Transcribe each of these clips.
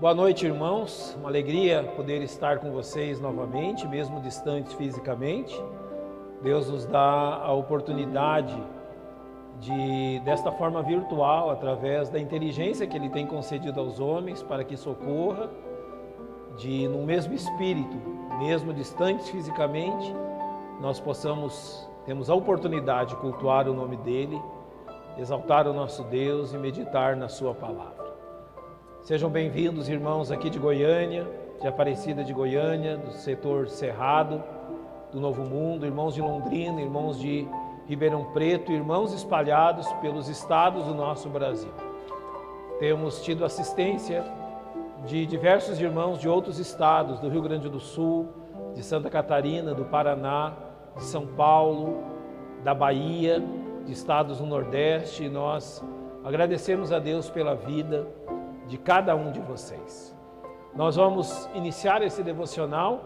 Boa noite, irmãos. Uma alegria poder estar com vocês novamente, mesmo distantes fisicamente. Deus nos dá a oportunidade de, desta forma virtual, através da inteligência que Ele tem concedido aos homens para que socorra, de no mesmo espírito, mesmo distantes fisicamente, nós temos a oportunidade de cultuar o nome dEle, exaltar o nosso Deus e meditar na Sua palavra. Sejam bem-vindos, irmãos aqui de Goiânia, de Aparecida de Goiânia, do setor Cerrado, do Novo Mundo, irmãos de Londrina, irmãos de Ribeirão Preto, irmãos espalhados pelos estados do nosso Brasil. Temos tido assistência de diversos irmãos de outros estados, do Rio Grande do Sul, de Santa Catarina, do Paraná, de São Paulo, da Bahia, de estados do Nordeste, e nós agradecemos a Deus pela vida de cada um de vocês. Nós vamos iniciar esse devocional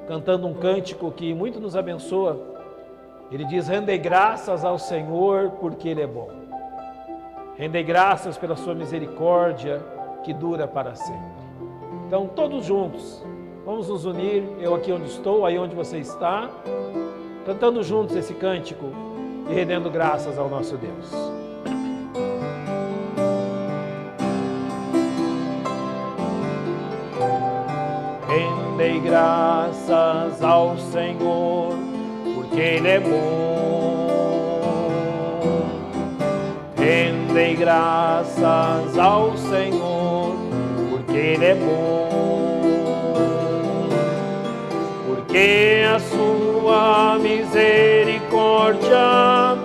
cantando um cântico que muito nos abençoa. Ele diz: rendei graças ao Senhor porque Ele é bom. Rendei graças pela sua misericórdia que dura para sempre. Então, todos juntos, vamos nos unir, eu aqui onde estou, aí onde você está, cantando juntos esse cântico e rendendo graças ao nosso Deus. Rendei graças ao Senhor, porque Ele é bom. Rendei graças ao Senhor, porque Ele é bom. Porque a sua misericórdia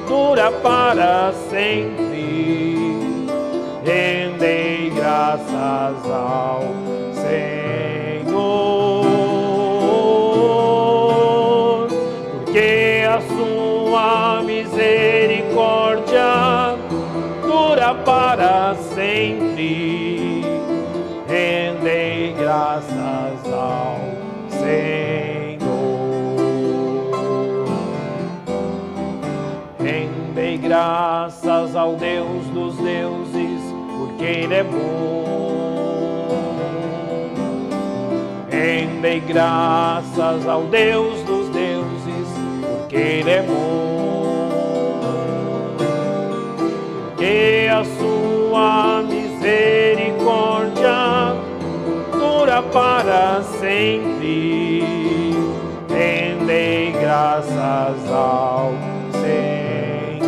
dura para sempre. Rendei graças ao Senhor, porque a sua misericórdia dura para sempre. Rendei graças ao Senhor. Rendei graças ao Deus dos deuses, porque Ele é bom. Rendei graças ao Deus dos deuses, porque Ele é bom. Porque a sua misericórdia dura para sempre. Rendei graças ao Senhor,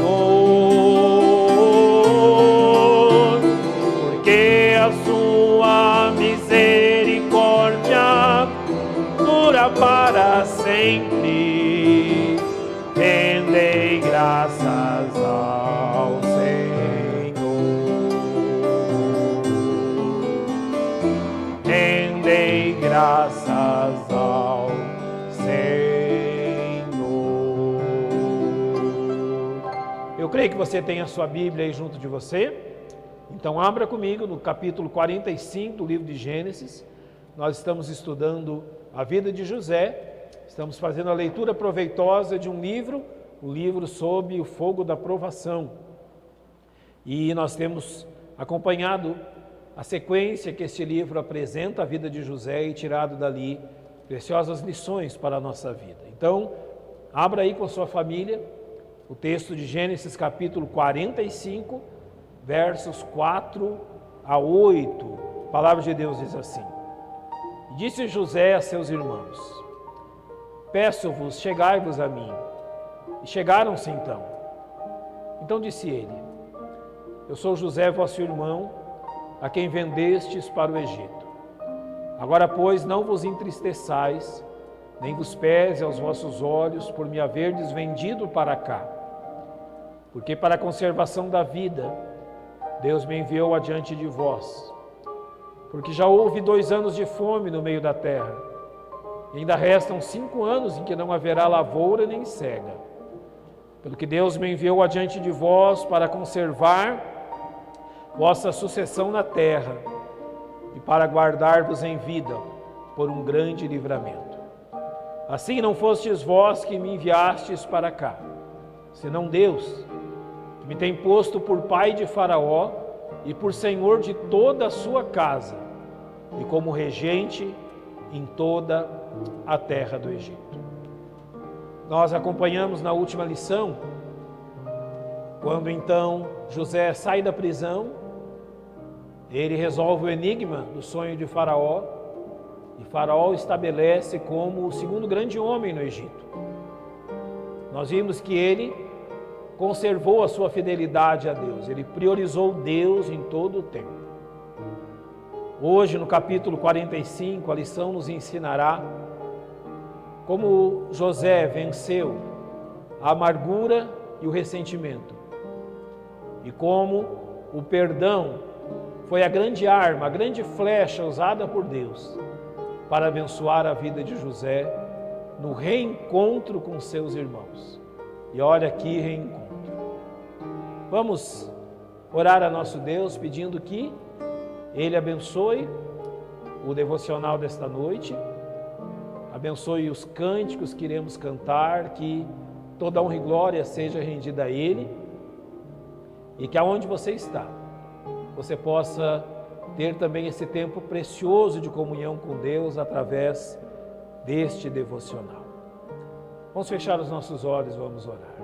porque a sua misericórdia dura para sempre. Rendei graças ao Senhor. Rendei graças ao Senhor. Eu creio que você tem a sua Bíblia aí junto de você. Então abra comigo no capítulo 45 do livro de Gênesis. Nós estamos estudando a vida de José. Estamos fazendo a leitura proveitosa de um livro, o livro Sob o Fogo da Provação. E nós temos acompanhado a sequência que este livro apresenta a vida de José e tirado dali preciosas lições para a nossa vida. Então, abra aí com a sua família o texto de Gênesis capítulo 45, versos 4 a 8. A palavra de Deus diz assim: disse José a seus irmãos: peço-vos, chegai-vos a mim. E chegaram-se então. Então disse ele: eu sou José, vosso irmão, a quem vendestes para o Egito. Agora, pois, não vos entristeçais, nem vos pese aos vossos olhos por me haverdes vendido para cá. Porque para a conservação da vida, Deus me enviou adiante de vós. Porque já houve 2 anos de fome no meio da terra, e ainda restam 5 anos em que não haverá lavoura nem cega. Pelo que Deus me enviou adiante de vós para conservar vossa sucessão na terra e para guardar-vos em vida por um grande livramento. Assim não fostes vós que me enviastes para cá, senão Deus, me tem posto por pai de Faraó e por senhor de toda a sua casa, e como regente em toda a terra do Egito. Nós acompanhamos na última lição, quando então José sai da prisão, ele resolve o enigma do sonho de Faraó, e Faraó o estabelece como o segundo grande homem no Egito. Nós vimos que ele conservou a sua fidelidade a Deus, ele priorizou Deus em todo o tempo. Hoje, no capítulo 45, a lição nos ensinará como José venceu a amargura e o ressentimento, e como o perdão foi a grande arma, a grande flecha usada por Deus para abençoar a vida de José no reencontro com seus irmãos. E olha que reencontro. Vamos orar a nosso Deus pedindo que Ele abençoe o devocional desta noite, abençoe os cânticos que iremos cantar, que toda honra e glória seja rendida a Ele, e que aonde você está, você possa ter também esse tempo precioso de comunhão com Deus através deste devocional. Vamos fechar os nossos olhos, vamos orar.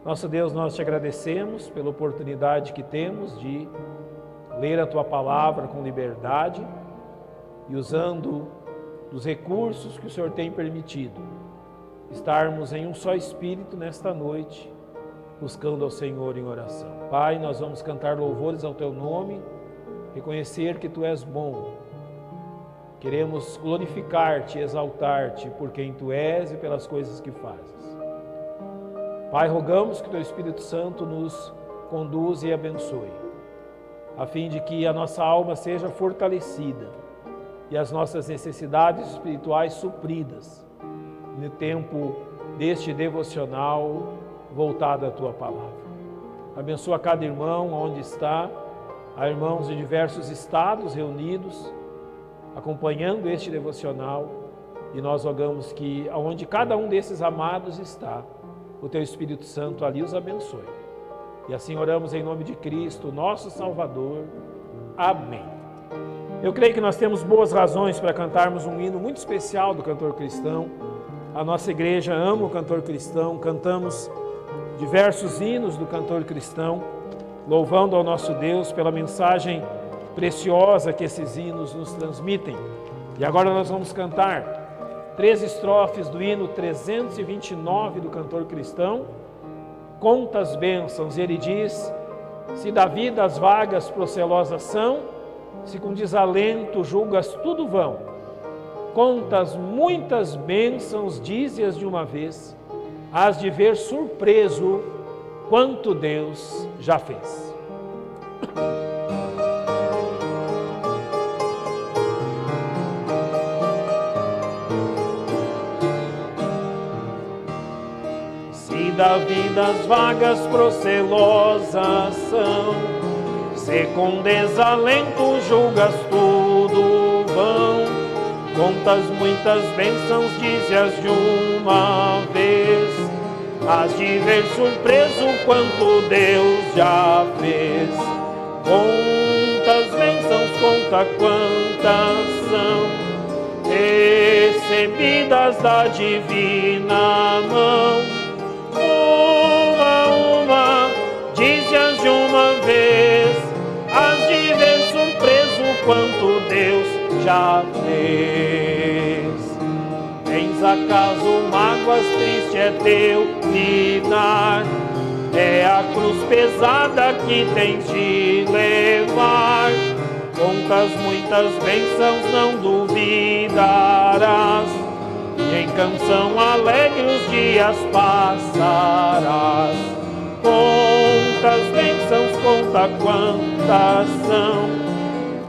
Nosso Deus, nós te agradecemos pela oportunidade que temos de ler a Tua Palavra com liberdade e usando dos recursos que o Senhor tem permitido, estarmos em um só Espírito nesta noite, buscando ao Senhor em oração. Pai, nós vamos cantar louvores ao Teu nome, reconhecer que Tu és bom. Queremos glorificar-te, exaltar-te por quem Tu és e pelas coisas que fazes. Pai, rogamos que Teu Espírito Santo nos conduza e abençoe, a fim de que a nossa alma seja fortalecida e as nossas necessidades espirituais supridas no tempo deste devocional voltado à Tua Palavra. Abençoa cada irmão onde está, há irmãos de diversos estados reunidos, acompanhando este devocional, e nós rogamos que aonde cada um desses amados está, o Teu Espírito Santo ali os abençoe. E assim oramos em nome de Cristo, nosso Salvador. Amém. Eu creio que nós temos boas razões para cantarmos um hino muito especial do cantor cristão. A nossa igreja ama o cantor cristão, cantamos diversos hinos do cantor cristão, louvando ao nosso Deus pela mensagem preciosa que esses hinos nos transmitem. E agora nós vamos cantar 3 estrofes do hino 329 do cantor cristão, Conta as bênçãos. E ele diz: se da vida as vagas procelosas são, se com desalento julgas tudo vão, contas muitas bênçãos, dize-as de uma vez, hás de ver surpreso quanto Deus já fez. Se da vida as vagas procelosas são, se com desalento julgas tudo vão, contas muitas bênçãos, dize-as de uma vez, hás de ver surpreso quanto Deus já fez. Contas bênçãos, conta quantas são, recebidas da divina mão. Uma, dize-as de uma vez, hás de ver surpreso quanto Deus já fez. Tens acaso mágoas, triste é teu lidar, é a cruz pesada que tens de levar. Contas muitas bênçãos, não duvidarás, e em canção alegre os dias passarás. Contas bênçãos, conta quantas são,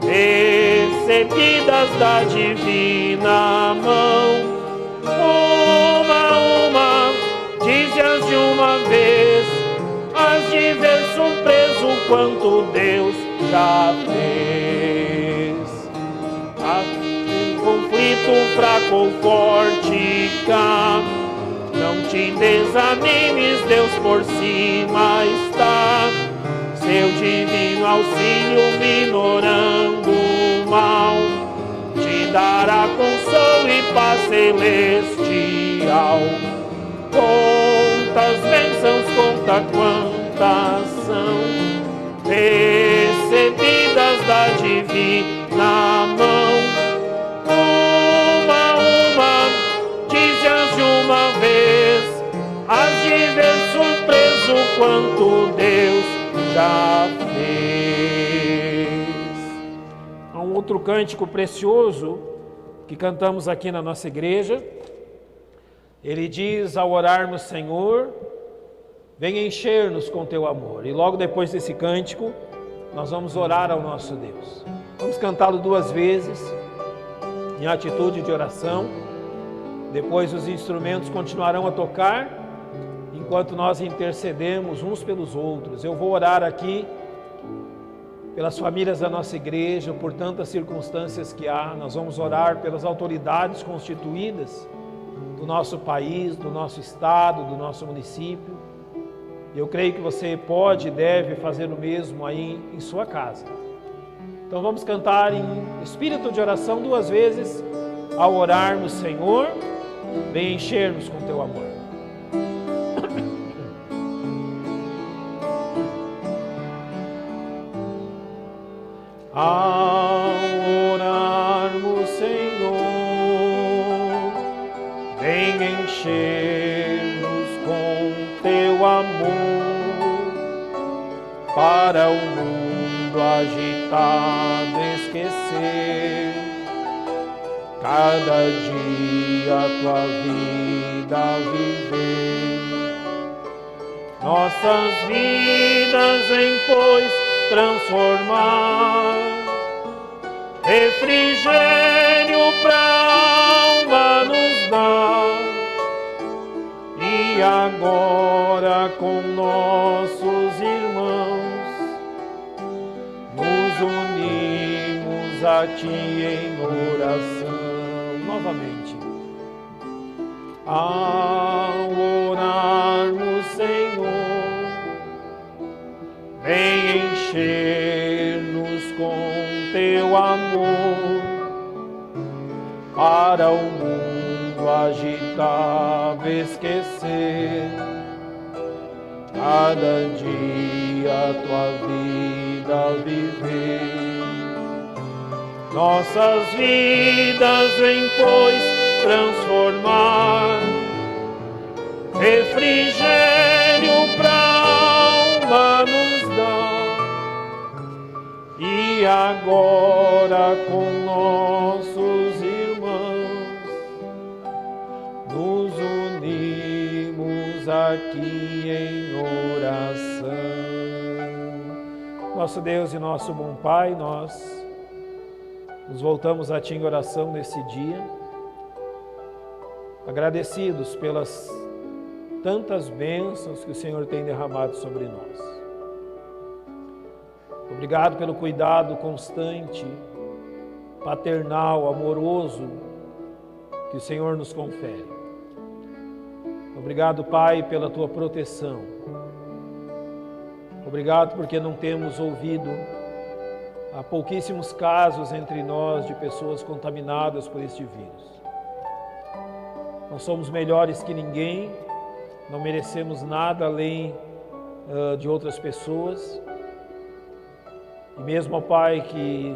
recebidas da divina mão. Uma, dize-as de uma vez, hás de ver surpreso quanto Deus já fez. Conflito fraco ou forte cá, não te desanimes, Deus por cima está. Seu divino auxílio minorando o mal, dará consolo e paz celestial. Quantas bênçãos, conta quantas são recebidas da divina mão. Uma, dize-as de uma vez, hás de ver surpreso quanto Deus já fez. Há um outro cântico precioso que cantamos aqui na nossa igreja. Ele diz, ao orarmos: Senhor, venha encher-nos com teu amor. E logo depois desse cântico, nós vamos orar ao nosso Deus. Vamos cantá-lo 2 vezes, em atitude de oração. Depois os instrumentos continuarão a tocar, enquanto nós intercedemos uns pelos outros. Eu vou orar aqui pelas famílias da nossa igreja, por tantas circunstâncias que há. Nós vamos orar pelas autoridades constituídas do nosso país, do nosso estado, do nosso município. Eu creio que você pode e deve fazer o mesmo aí em sua casa. Então vamos cantar em espírito de oração 2 vezes, ao orarmos: Senhor, vem encher-nos com teu amor. Ao orarmos, Senhor, vem encher-nos com teu amor, para o mundo agitado esquecer, cada dia a tua vida viver. Nossas vidas vem, pois, transformar, refrigério pra alma nos dar. E agora com nossos irmãos nos unimos a ti em oração. Novamente. Ao orarmos, Senhor, vem encher-nos com teu amor, para o mundo agitado esquecer, cada dia a tua vida viver. Nossas vidas vem, pois, transformar, refrigério pra alma nos dar. E agora com nossos irmãos nos unimos aqui em oração. Nosso Deus e nosso bom Pai, nós nos voltamos a Ti em oração nesse dia, agradecidos pelas tantas bênçãos que o Senhor tem derramado sobre nós. Obrigado pelo cuidado constante, paternal, amoroso que o Senhor nos confere. Obrigado, Pai, pela Tua proteção. Obrigado porque não temos ouvido há pouquíssimos casos entre nós de pessoas contaminadas por este vírus. Não somos melhores que ninguém, não merecemos nada além de outras pessoas. E mesmo, ó Pai, que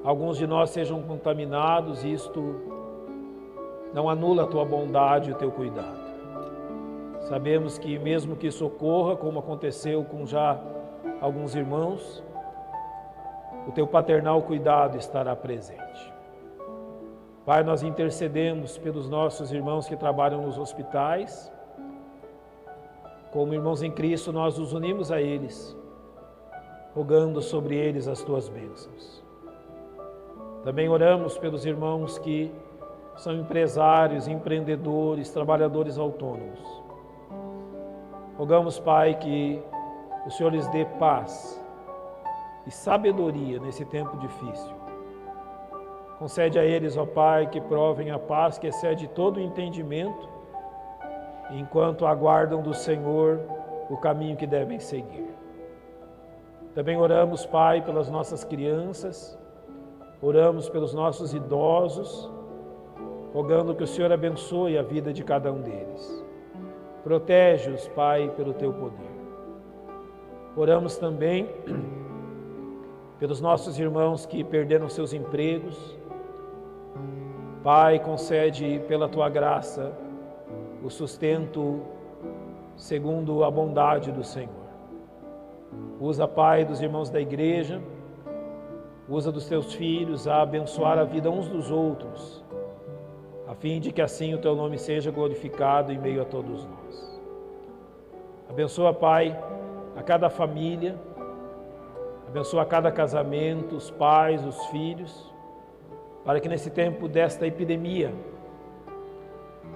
alguns de nós sejam contaminados, isto não anula a Tua bondade e o Teu cuidado. Sabemos que mesmo que isso ocorra, como aconteceu com já alguns irmãos, o Teu paternal cuidado estará presente. Pai, nós intercedemos pelos nossos irmãos que trabalham nos hospitais. Como irmãos em Cristo, nós nos unimos a eles, rogando sobre eles as Tuas bênçãos. Também oramos pelos irmãos que são empresários, empreendedores, trabalhadores autônomos. Rogamos, Pai, que o Senhor lhes dê paz e sabedoria nesse tempo difícil. Concede a eles, ó Pai, que provem a paz que excede todo o entendimento, enquanto aguardam do Senhor o caminho que devem seguir. Também oramos, Pai, pelas nossas crianças, Oramos pelos nossos idosos, rogando que o Senhor abençoe a vida de cada um deles. Protege-os, Pai, pelo Teu poder. Oramos também pelos nossos irmãos que perderam seus empregos. Pai, concede pela Tua graça o sustento segundo a bondade do Senhor. Usa, Pai, dos irmãos da igreja, usa dos Teus filhos a abençoar a vida uns dos outros, a fim de que assim o Teu nome seja glorificado em meio a todos nós. Abençoa, Pai, a cada família, abençoa cada casamento, os pais, os filhos, para que nesse tempo desta epidemia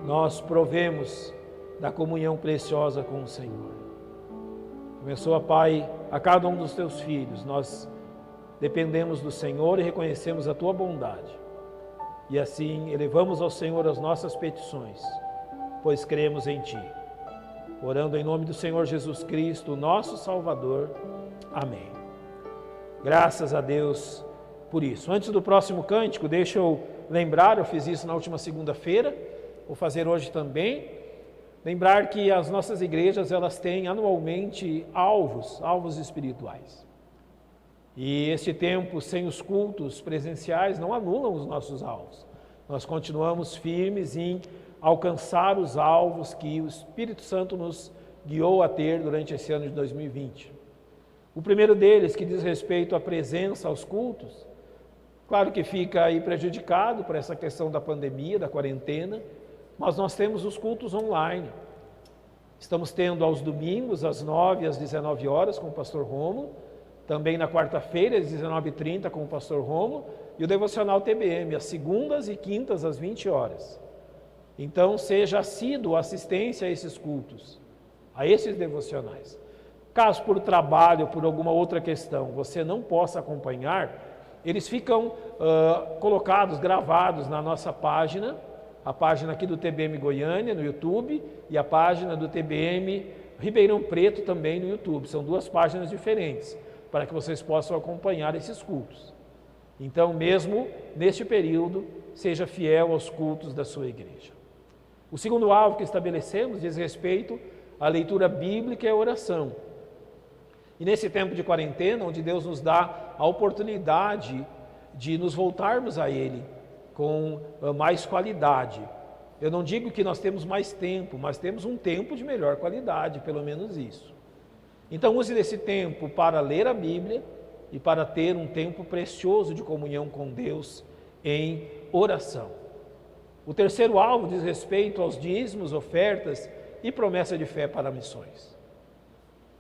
nós provemos da comunhão preciosa com o Senhor. Abençoa, Pai, a cada um dos Teus filhos. Nós dependemos do Senhor e reconhecemos a Tua bondade. E assim elevamos ao Senhor as nossas petições, pois cremos em Ti. Orando em nome do Senhor Jesus Cristo, nosso Salvador. Amém. Graças a Deus por isso. Antes do próximo cântico, deixa eu lembrar, eu fiz isso na última segunda-feira, vou fazer hoje também. Lembrar que as nossas igrejas, elas têm anualmente alvos espirituais. E este tempo sem os cultos presenciais não anulam os nossos alvos. Nós continuamos firmes em alcançar os alvos que o Espírito Santo nos guiou a ter durante esse ano de 2020. O primeiro deles, que diz respeito à presença aos cultos, claro que fica aí prejudicado por essa questão da pandemia, da quarentena, mas nós temos os cultos online. Estamos tendo aos domingos, às 9 e às 19 horas, com o pastor Rômulo, também na quarta-feira, às 19h30, com o pastor Rômulo, e o Devocional TBM, às segundas e quintas, às 20 horas. Então, seja assíduo a assistência a esses cultos, a esses devocionais. Caso por trabalho, por alguma outra questão, você não possa acompanhar, eles ficam colocados, gravados na nossa página, a página aqui do TBM Goiânia no YouTube e a página do TBM Ribeirão Preto também no YouTube. São duas páginas diferentes, para que vocês possam acompanhar esses cultos. Então, mesmo neste período, seja fiel aos cultos da sua igreja. O segundo alvo que estabelecemos diz respeito à leitura bíblica e à oração. E nesse tempo de quarentena, onde Deus nos dá a oportunidade de nos voltarmos a Ele com mais qualidade. Eu não digo que nós temos mais tempo, mas temos um tempo de melhor qualidade, pelo menos isso. Então use desse tempo para ler a Bíblia e para ter um tempo precioso de comunhão com Deus em oração. O terceiro alvo diz respeito aos dízimos, ofertas e promessa de fé para missões.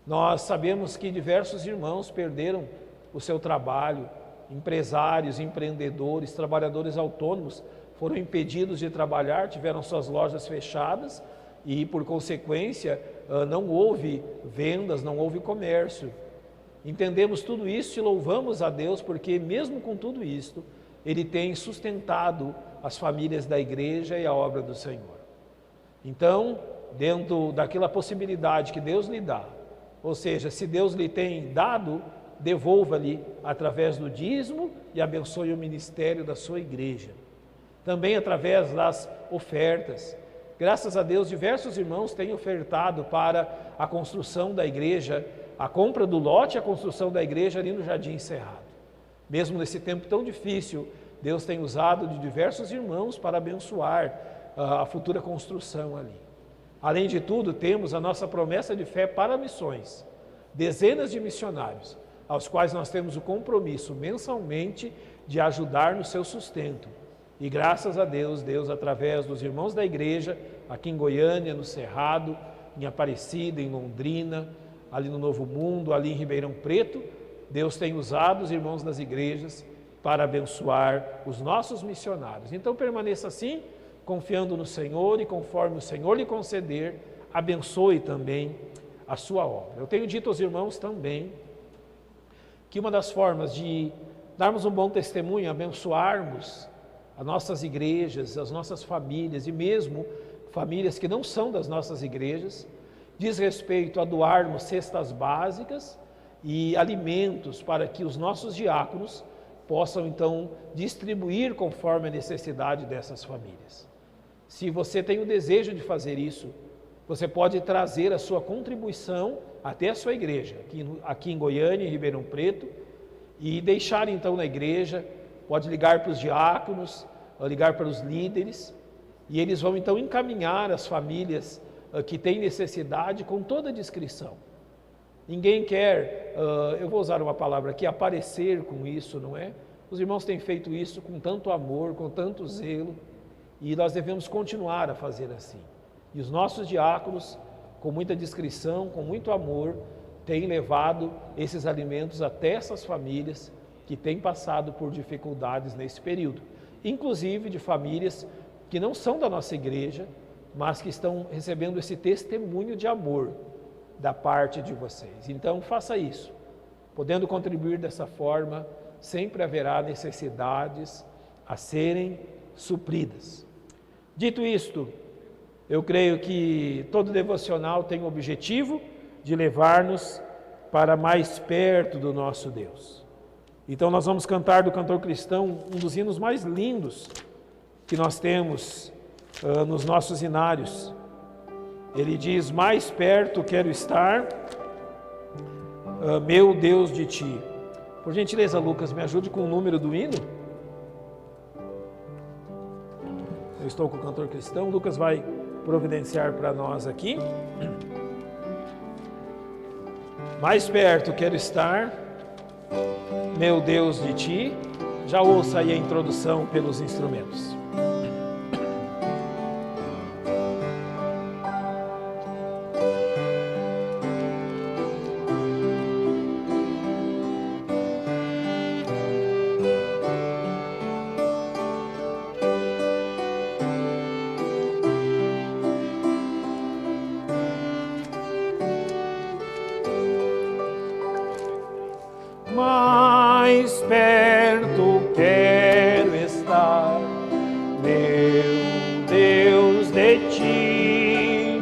Nós sabemos que diversos irmãos perderam o seu trabalho, empresários, empreendedores, trabalhadores autônomos foram impedidos de trabalhar, tiveram suas lojas fechadas e, por consequência, não houve vendas, não houve comércio. Entendemos tudo isso e louvamos a Deus porque, mesmo com tudo isso, Ele tem sustentado as famílias da igreja e a obra do Senhor. Então, dentro daquela possibilidade que Deus lhe dá, ou seja, se Deus lhe tem dado, devolva-lhe através do dízimo e abençoe o ministério da sua igreja. Também através das ofertas. Graças a Deus, diversos irmãos têm ofertado para a construção da igreja, a compra do lote e a construção da igreja ali no Jardim Cerrado. Mesmo nesse tempo tão difícil, Deus tem usado de diversos irmãos para abençoar a futura construção ali. Além de tudo, temos a nossa promessa de fé para missões. Dezenas de missionários, aos quais nós temos o compromisso mensalmente de ajudar no seu sustento. E graças a Deus, Deus através dos irmãos da igreja, aqui em Goiânia, no Cerrado, em Aparecida, em Londrina, ali no Novo Mundo, ali em Ribeirão Preto, Deus tem usado os irmãos das igrejas para abençoar os nossos missionários. Então permaneça assim, confiando no Senhor e conforme o Senhor lhe conceder, abençoe também a sua obra. Eu tenho dito aos irmãos também que uma das formas de darmos um bom testemunho, abençoarmos as nossas igrejas, as nossas famílias e mesmo famílias que não são das nossas igrejas, diz respeito a doarmos cestas básicas e alimentos para que os nossos diáconos possam então distribuir conforme a necessidade dessas famílias. Se você tem o desejo de fazer isso, você pode trazer a sua contribuição até a sua igreja, aqui em Goiânia, em Ribeirão Preto, e deixar então na igreja, pode ligar para os diáconos, ligar para os líderes, e eles vão então encaminhar as famílias que têm necessidade com toda a discrição. Ninguém quer, eu vou usar uma palavra aqui, aparecer com isso, não é? Os irmãos têm feito isso com tanto amor, com tanto zelo, e nós devemos continuar a fazer assim. E os nossos diáconos, com muita discrição, com muito amor, têm levado esses alimentos até essas famílias que têm passado por dificuldades nesse período. Inclusive de famílias que não são da nossa igreja, mas que estão recebendo esse testemunho de amor da parte de vocês. Então faça isso. Podendo contribuir dessa forma, sempre haverá necessidades a serem supridas. Dito isto, eu creio que todo devocional tem o objetivo de levar-nos para mais perto do nosso Deus. Então nós vamos cantar do cantor cristão um dos hinos mais lindos que nós temos nos nossos hinários. Ele diz: mais perto quero estar, meu Deus, de ti. Por gentileza, Lucas, me ajude com o número do hino. Eu estou com o cantor cristão, Lucas vai providenciar para nós aqui. Mais perto quero estar, meu Deus, de ti. Já ouça aí a introdução pelos instrumentos. Mais perto quero estar, meu Deus, de ti,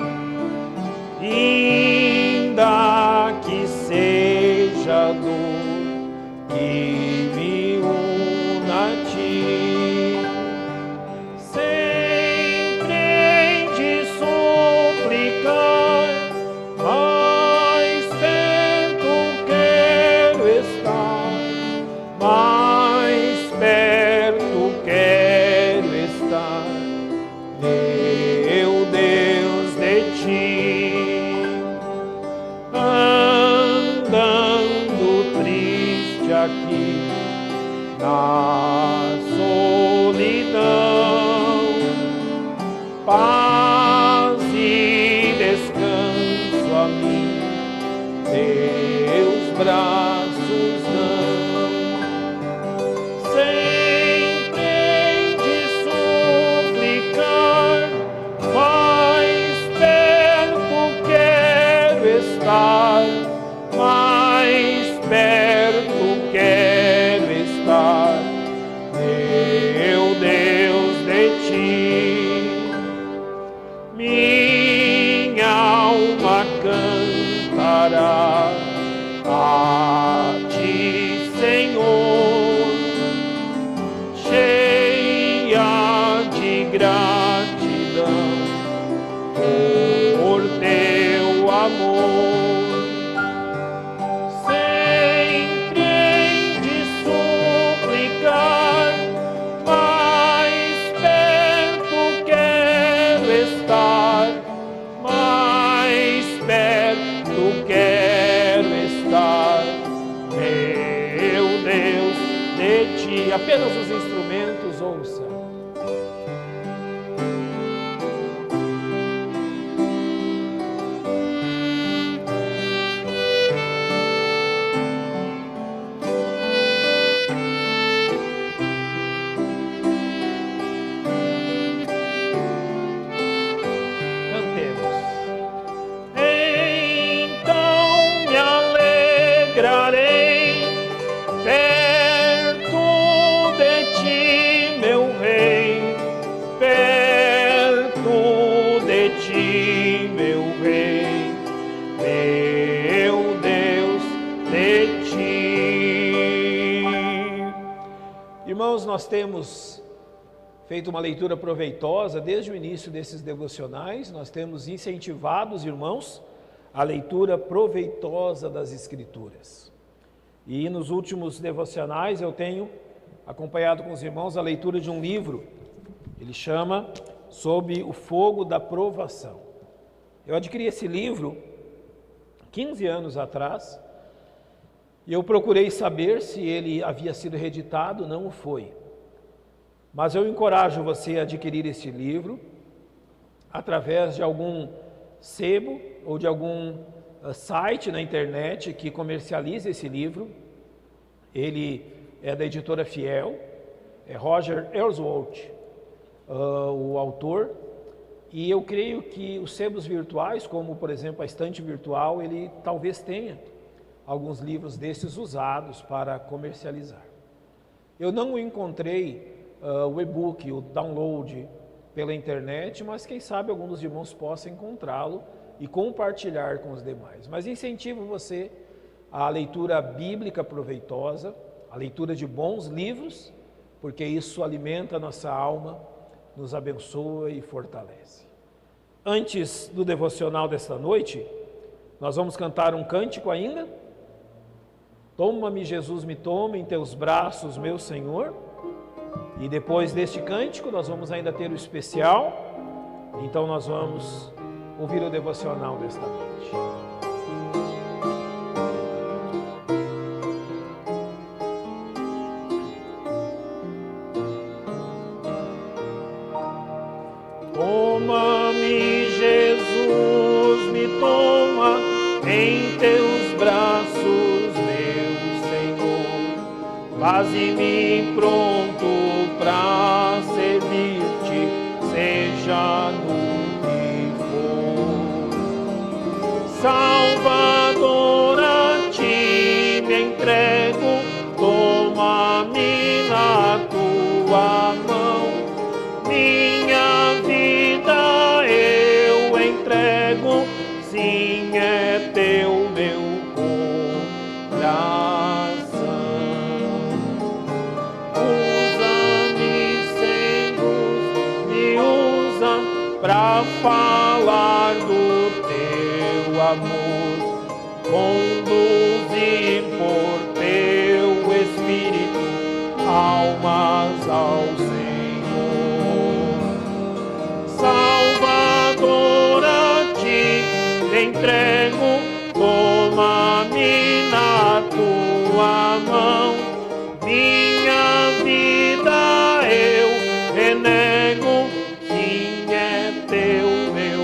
ainda que seja dor que me una a ti, sempre hei de suplicar, mais perto quero estar, mais perto quero estar, meu Deus, de ti, andando triste aqui na solidão, paz e descanso a mim, teus braços dão. Sempre hei de suplicar, mais perto quero estar, mais perto quero estar, meu Deus, de ti. Minha alma cantará a ti, Senhor, cheia de gratidão por teu amor. Sempre hei de suplicar, mais perto quero estar, mais perto quero estar, meu Deus, de ti. Apenas os instrumentos, ouça. Cantemos. Então me alegrarei perto de ti, meu Rei, nós temos feito uma leitura proveitosa desde o início desses devocionais, nós temos incentivado os irmãos a leitura proveitosa das Escrituras. E nos últimos devocionais eu tenho acompanhado com os irmãos a leitura de um livro, ele chama Sob o Fogo da Provação. Eu adquiri esse livro 15 anos atrás e eu procurei saber se ele havia sido reeditado, não o foi. Mas eu encorajo você a adquirir este livro através de algum sebo ou de algum site na internet que comercialize esse livro. Ele é da editora Fiel, é Roger Ellsworth, o autor, e eu creio que os sebos virtuais, como por exemplo a estante virtual, ele talvez tenha alguns livros desses usados para comercializar. Eu não encontrei o e-book, o download pela internet, mas quem sabe algum dos irmãos possa encontrá-lo e compartilhar com os demais. Mas incentivo você à leitura bíblica proveitosa, a leitura de bons livros, porque isso alimenta a nossa alma, nos abençoa e fortalece. Antes do devocional desta noite, nós vamos cantar um cântico ainda. Toma-me, Jesus, me toma em teus braços, meu Senhor. E depois deste cântico, nós vamos ainda ter o especial. Então nós vamos ouvir o devocional desta noite. Toma-me, Jesus, me toma em teus braços, meu Senhor. Faze-me pronto para servir-te, seja no que for. Salvador, a ti me entrego, toma-me na tua mão. Minha vida eu entrego, sim, é teu meu coração. Usa-me, Senhor, me usa pra falar do teu amor, conduzir por teu Espírito almas ao Senhor. Salvador, a ti te entrego, toma-me na tua mão. Minha vida eu renego, sim, é teu meu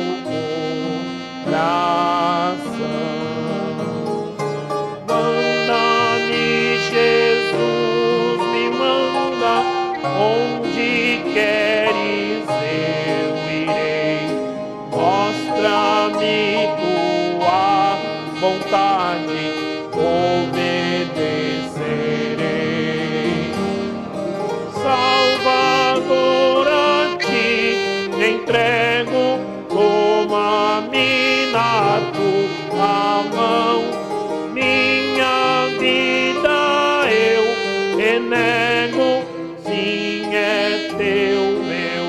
coração. Manda-me, Jesus, me manda onde queres eu irei. Mostra-me tua vontade, obedecerei. Salvador, a ti te entrego, toma-me na tua mão. Minha vida eu renego, sim, é teu meu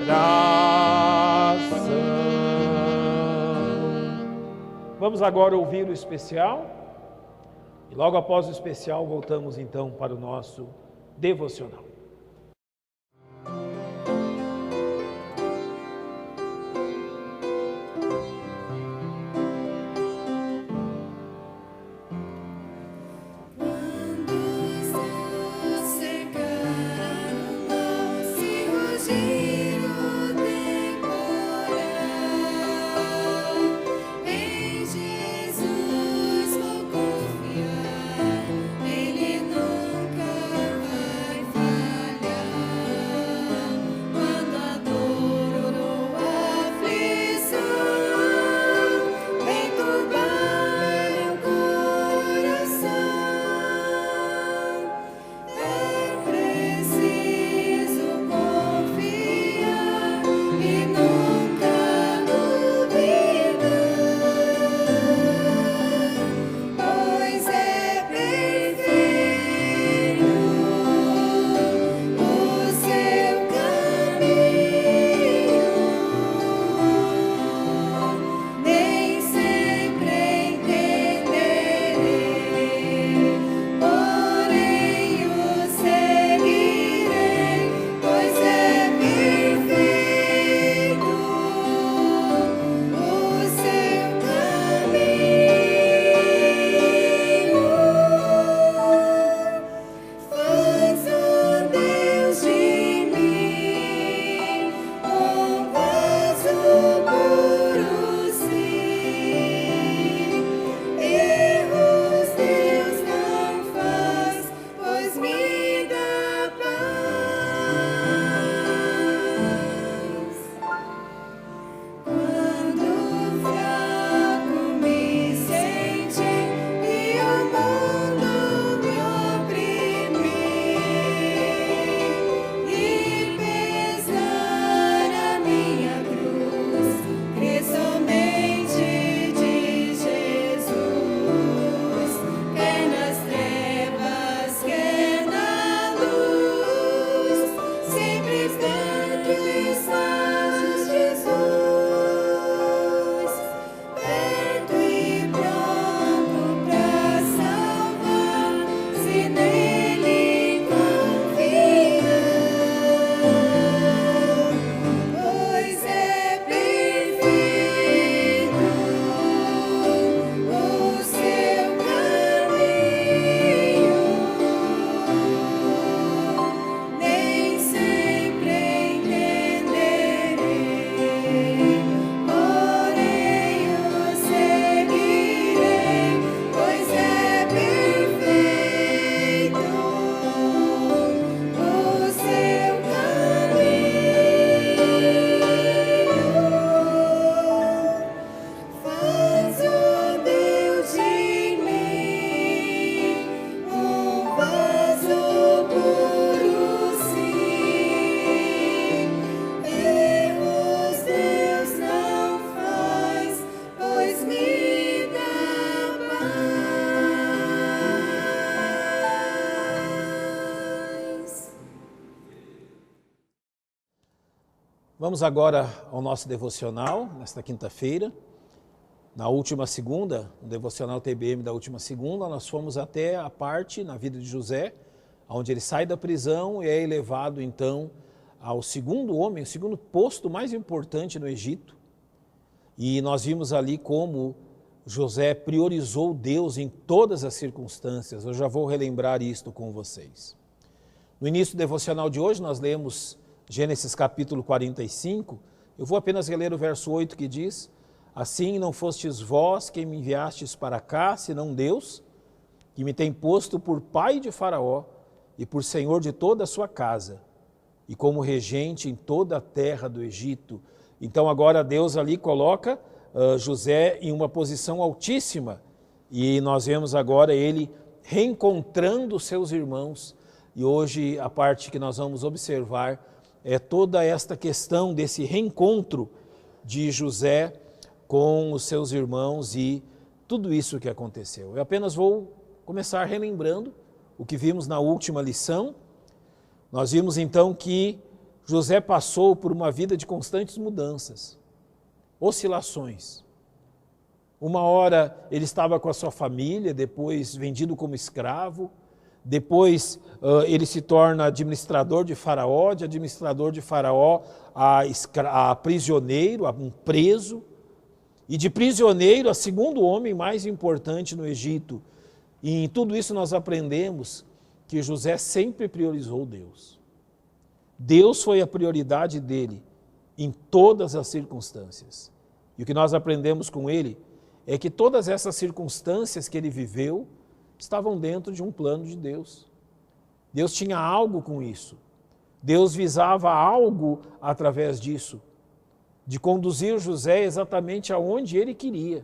coração. Vamos agora ouvir o especial e logo após o especial voltamos então para o nosso devocional. Preciso confiar. Vamos agora ao nosso devocional, nesta quinta-feira. Na última segunda, o devocional TBM da última segunda, nós fomos até a parte na vida de José, onde ele sai da prisão e é elevado então ao segundo homem, o segundo posto mais importante no Egito. E nós vimos ali como José priorizou Deus em todas as circunstâncias. Eu já vou relembrar isto com vocês. No início do devocional de hoje, nós lemos Gênesis capítulo 45, eu vou apenas reler o verso 8 que diz: assim não fostes vós quem me enviastes para cá, senão Deus, que me tem posto por pai de Faraó e por senhor de toda a sua casa, e como regente em toda a terra do Egito. Então agora Deus ali coloca José em uma posição altíssima, e nós vemos agora ele reencontrando seus irmãos, e hoje a parte que nós vamos observar é toda esta questão desse reencontro de José com os seus irmãos e tudo isso que aconteceu. Eu apenas vou começar relembrando o que vimos na última lição. Nós vimos então que José passou por uma vida de constantes mudanças, oscilações. Uma hora ele estava com a sua família, depois vendido como escravo, depois ele se torna administrador de Faraó, de administrador de Faraó a prisioneiro, a um preso, e de prisioneiro a segundo homem mais importante no Egito. E em tudo isso nós aprendemos que José sempre priorizou Deus. Deus foi a prioridade dele em todas as circunstâncias. E o que nós aprendemos com ele é que todas essas circunstâncias que ele viveu estavam dentro de um plano de Deus. Deus tinha algo com isso. Deus visava algo através disso, de conduzir José exatamente aonde ele queria,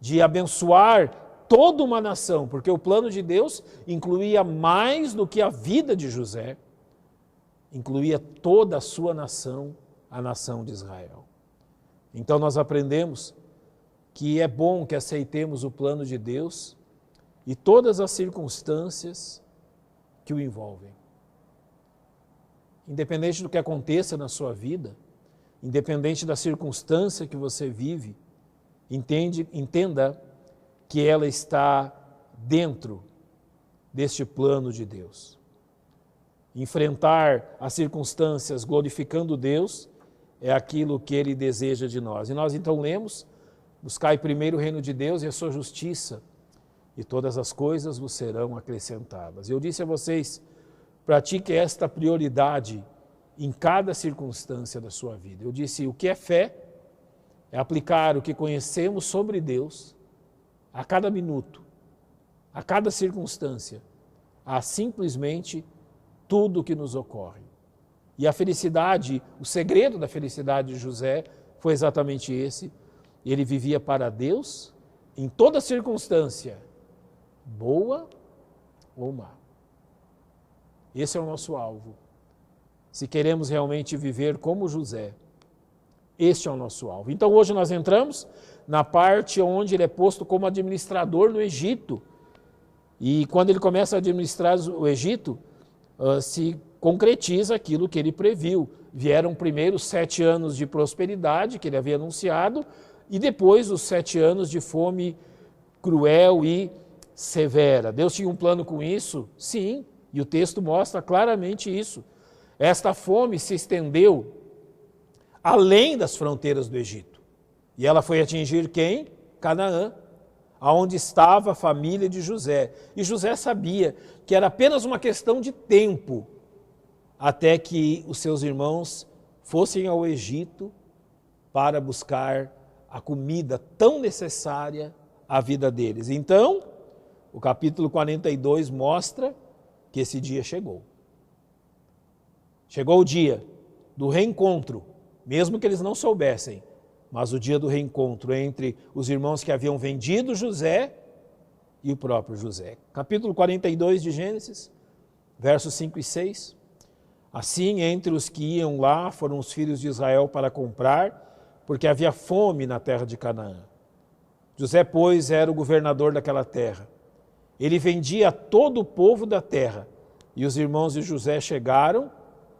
de abençoar toda uma nação, porque o plano de Deus incluía mais do que a vida de José, incluía toda a sua nação, a nação de Israel. Então nós aprendemos que é bom que aceitemos o plano de Deus e todas as circunstâncias que o envolvem. Independente do que aconteça na sua vida, independente da circunstância que você vive, entenda que ela está dentro deste plano de Deus. Enfrentar as circunstâncias glorificando Deus é aquilo que Ele deseja de nós. E nós então lemos: buscai primeiro o reino de Deus e a sua justiça, e todas as coisas vos serão acrescentadas. Eu disse a vocês, pratique esta prioridade em cada circunstância da sua vida. Eu disse, o que é fé? É aplicar o que conhecemos sobre Deus a cada minuto, a cada circunstância, a simplesmente tudo o que nos ocorre. E a felicidade, o segredo da felicidade de José foi exatamente esse. Ele vivia para Deus em toda circunstância, boa ou má. Esse é o nosso alvo. Se queremos realmente viver como José, este é o nosso alvo. Então hoje nós entramos na parte onde ele é posto como administrador no Egito. E quando ele começa a administrar o Egito, se concretiza aquilo que ele previu. Vieram primeiro 7 anos de prosperidade, que ele havia anunciado, e depois os 7 anos de fome cruel e severa. Deus tinha um plano com isso? Sim, e o texto mostra claramente isso. Esta fome se estendeu além das fronteiras do Egito. E ela foi atingir quem? Canaã, aonde estava a família de José. E José sabia que era apenas uma questão de tempo até que os seus irmãos fossem ao Egito para buscar a comida tão necessária à vida deles. Então, o capítulo 42 mostra que esse dia chegou. Chegou o dia do reencontro, mesmo que eles não soubessem, mas o dia do reencontro entre os irmãos que haviam vendido José e o próprio José. Capítulo 42 de Gênesis, versos 5 e 6. Assim, entre os que iam lá foram os filhos de Israel para comprar, porque havia fome na terra de Canaã. José, pois, era o governador daquela terra. Ele vendia a todo o povo da terra. E os irmãos de José chegaram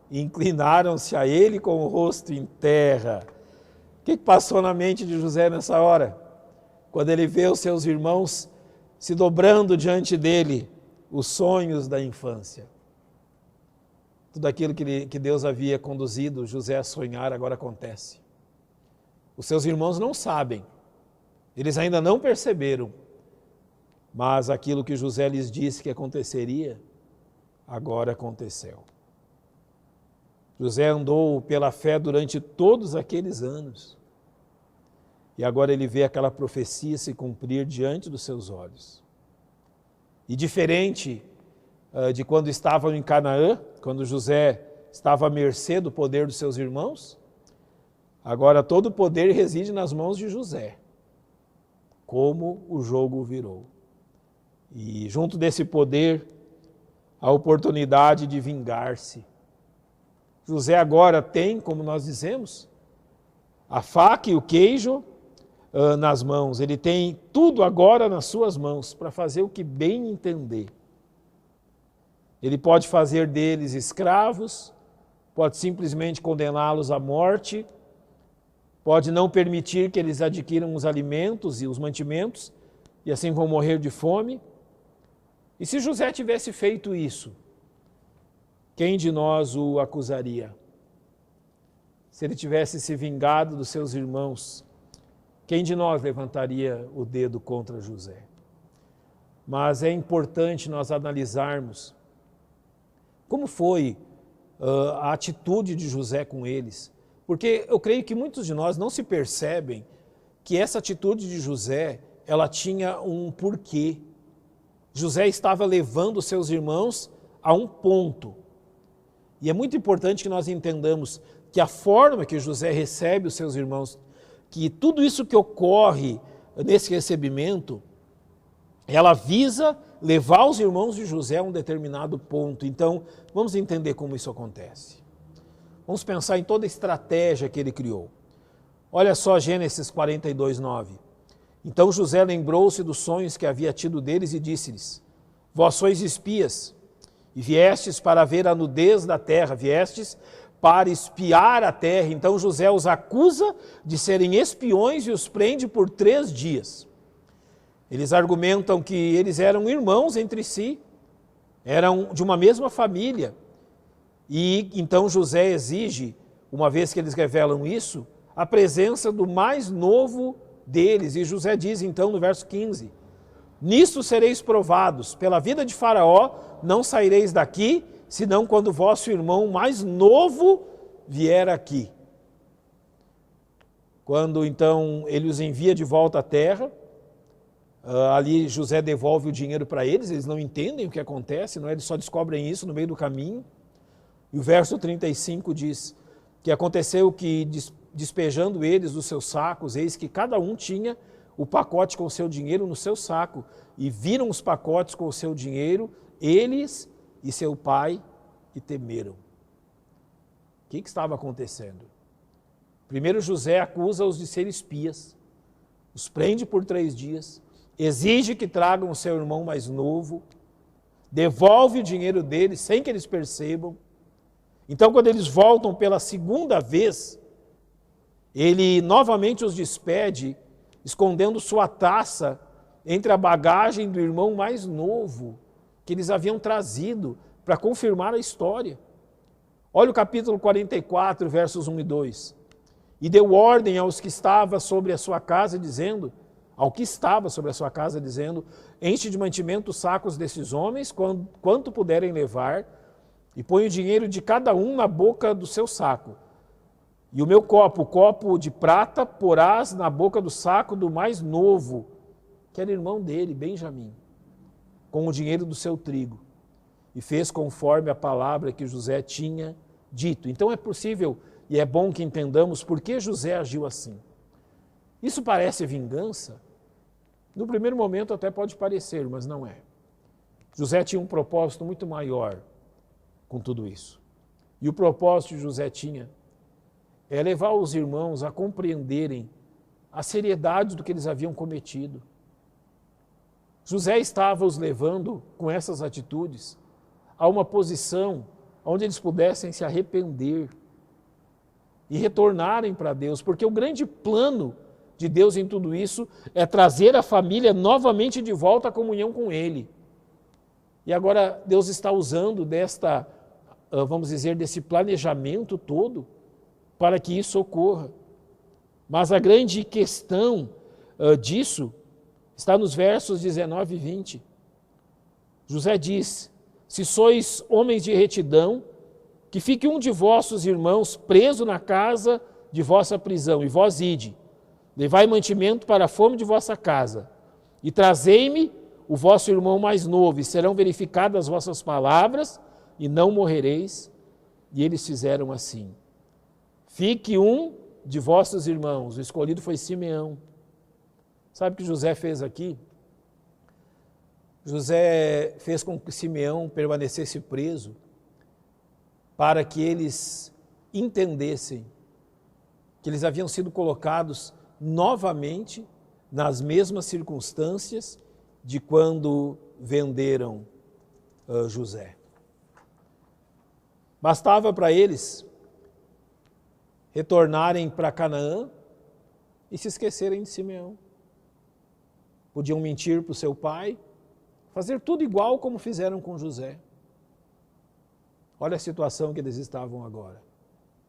e inclinaram-se a ele com o rosto em terra. O que passou na mente de José nessa hora? Quando ele vê os seus irmãos se dobrando diante dele, os sonhos da infância. Tudo aquilo que Deus havia conduzido José a sonhar agora acontece. Os seus irmãos não sabem, eles ainda não perceberam, mas aquilo que José lhes disse que aconteceria, agora aconteceu. José andou pela fé durante todos aqueles anos. E agora ele vê aquela profecia se cumprir diante dos seus olhos. E diferente de quando estavam em Canaã, quando José estava à mercê do poder dos seus irmãos, agora todo o poder reside nas mãos de José. Como o jogo virou. E junto desse poder, a oportunidade de vingar-se. José agora tem, como nós dizemos, a faca e o queijo nas mãos. Ele tem tudo agora nas suas mãos para fazer o que bem entender. Ele pode fazer deles escravos, pode simplesmente condená-los à morte, pode não permitir que eles adquiram os alimentos e os mantimentos e assim vão morrer de fome. E se José tivesse feito isso, quem de nós o acusaria? Se ele tivesse se vingado dos seus irmãos, quem de nós levantaria o dedo contra José? Mas é importante nós analisarmos como foi a atitude de José com eles. Porque eu creio que muitos de nós não se percebem que essa atitude de José, ela tinha um porquê. José estava levando seus irmãos a um ponto. E é muito importante que nós entendamos que a forma que José recebe os seus irmãos, que tudo isso que ocorre nesse recebimento, ela visa levar os irmãos de José a um determinado ponto. Então, vamos entender como isso acontece. Vamos pensar em toda a estratégia que ele criou. Olha só Gênesis 42, 9. Então José lembrou-se dos sonhos que havia tido deles e disse-lhes: Vós sois espias, e viestes para ver a nudez da terra, viestes para espiar a terra. Então José os acusa de serem espiões e os prende por 3 dias. Eles argumentam que eles eram irmãos entre si, eram de uma mesma família. E então José exige, uma vez que eles revelam isso, a presença do mais novo deles. E José diz então no verso 15: Nisto sereis provados, pela vida de Faraó não saireis daqui, senão quando vosso irmão mais novo vier aqui. Quando então ele os envia de volta à terra, ali José devolve o dinheiro para eles, eles não entendem o que acontece, não é? Eles só descobrem isso no meio do caminho. E o verso 35 diz que aconteceu que, despejando eles dos seus sacos, eis que cada um tinha o pacote com o seu dinheiro no seu saco, e viram os pacotes com o seu dinheiro, eles e seu pai, e temeram. O que estava acontecendo? Primeiro José acusa-os de ser espias, os prende por 3 dias, exige que tragam o seu irmão mais novo, devolve o dinheiro deles sem que eles percebam. Então, quando eles voltam pela 2ª vez, ele novamente os despede, escondendo sua taça entre a bagagem do irmão mais novo que eles haviam trazido para confirmar a história. Olha o capítulo 44, versos 1 e 2. E deu ordem aos que estava sobre a sua casa, dizendo, enche de mantimento os sacos desses homens, quanto puderem levar, e põe o dinheiro de cada um na boca do seu saco. E o meu copo, o copo de prata, porás na boca do saco do mais novo, que era irmão dele, Benjamim, com o dinheiro do seu trigo. E fez conforme a palavra que José tinha dito. Então é possível e é bom que entendamos por que José agiu assim. Isso parece vingança? No primeiro momento até pode parecer, mas não é. José tinha um propósito muito maior com tudo isso. E o propósito que José tinha é levar os irmãos a compreenderem a seriedade do que eles haviam cometido. José estava os levando, com essas atitudes, a uma posição onde eles pudessem se arrepender e retornarem para Deus, porque o grande plano de Deus em tudo isso é trazer a família novamente de volta à comunhão com Ele. E agora Deus está usando vamos dizer, desse planejamento todo para que isso ocorra. Mas a grande questão disso está nos versos 19 e 20. José diz: se sois homens de retidão, que fique um de vossos irmãos preso na casa de vossa prisão, e vós ide, levai mantimento para a fome de vossa casa, e trazei-me o vosso irmão mais novo, e serão verificadas as vossas palavras, e não morrereis. E eles fizeram assim. Fique um de vossos irmãos. O escolhido foi Simeão. Sabe o que José fez aqui? José fez com que Simeão permanecesse preso para que eles entendessem que eles haviam sido colocados novamente nas mesmas circunstâncias de quando venderam José. Bastava para eles retornarem para Canaã e se esquecerem de Simeão. Podiam mentir para o seu pai, fazer tudo igual como fizeram com José. Olha a situação que eles estavam agora.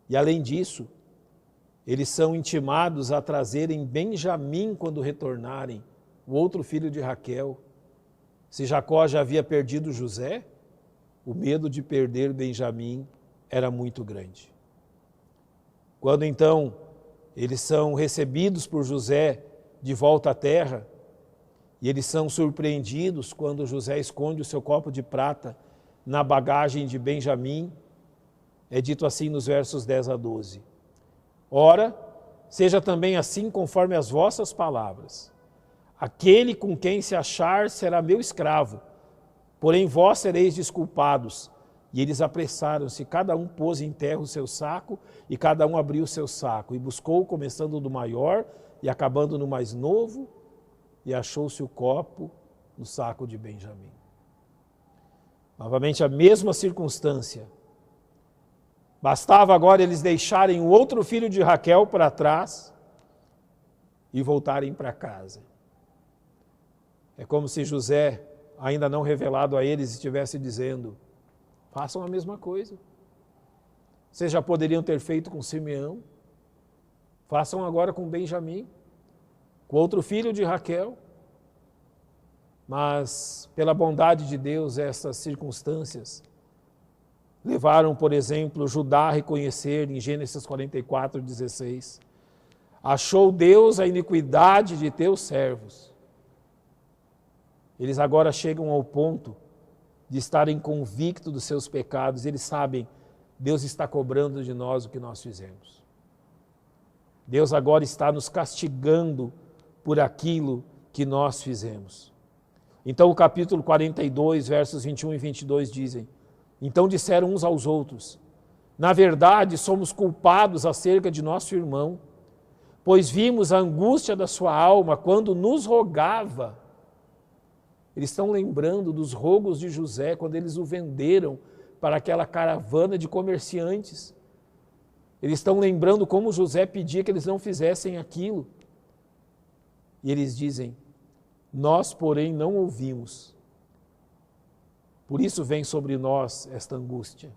E além disso, eles são intimados a trazerem Benjamim quando retornarem, o outro filho de Raquel. Se Jacó já havia perdido José, o medo de perder Benjamim era muito grande. Quando então eles são recebidos por José de volta à terra, e eles são surpreendidos quando José esconde o seu copo de prata na bagagem de Benjamim, é dito assim nos versos 10 a 12. Ora, seja também assim conforme as vossas palavras. Aquele com quem se achar será meu escravo, porém vós sereis desculpados. E eles apressaram-se, cada um pôs em terra o seu saco, e cada um abriu o seu saco, e buscou, começando do maior e acabando no mais novo, e achou-se o copo no saco de Benjamim. Novamente a mesma circunstância. Bastava agora eles deixarem o outro filho de Raquel para trás e voltarem para casa. É como se José, ainda não revelado a eles, estivesse dizendo: façam a mesma coisa. Vocês já poderiam ter feito com Simeão, façam agora com Benjamim, com outro filho de Raquel. Mas, pela bondade de Deus, essas circunstâncias levaram, por exemplo, Judá a reconhecer em Gênesis 44, 16: achou Deus a iniquidade de teus servos. Eles agora chegam ao ponto de estarem convictos dos seus pecados. Eles sabem, Deus está cobrando de nós o que nós fizemos. Deus agora está nos castigando por aquilo que nós fizemos. Então o capítulo 42, versos 21 e 22 dizem: então disseram uns aos outros: na verdade somos culpados acerca de nosso irmão, pois vimos a angústia da sua alma quando nos rogava. Eles estão lembrando dos rogos de José quando eles o venderam para aquela caravana de comerciantes. Eles estão lembrando como José pedia que eles não fizessem aquilo. E eles dizem: nós, porém, não ouvimos. Por isso vem sobre nós esta angústia.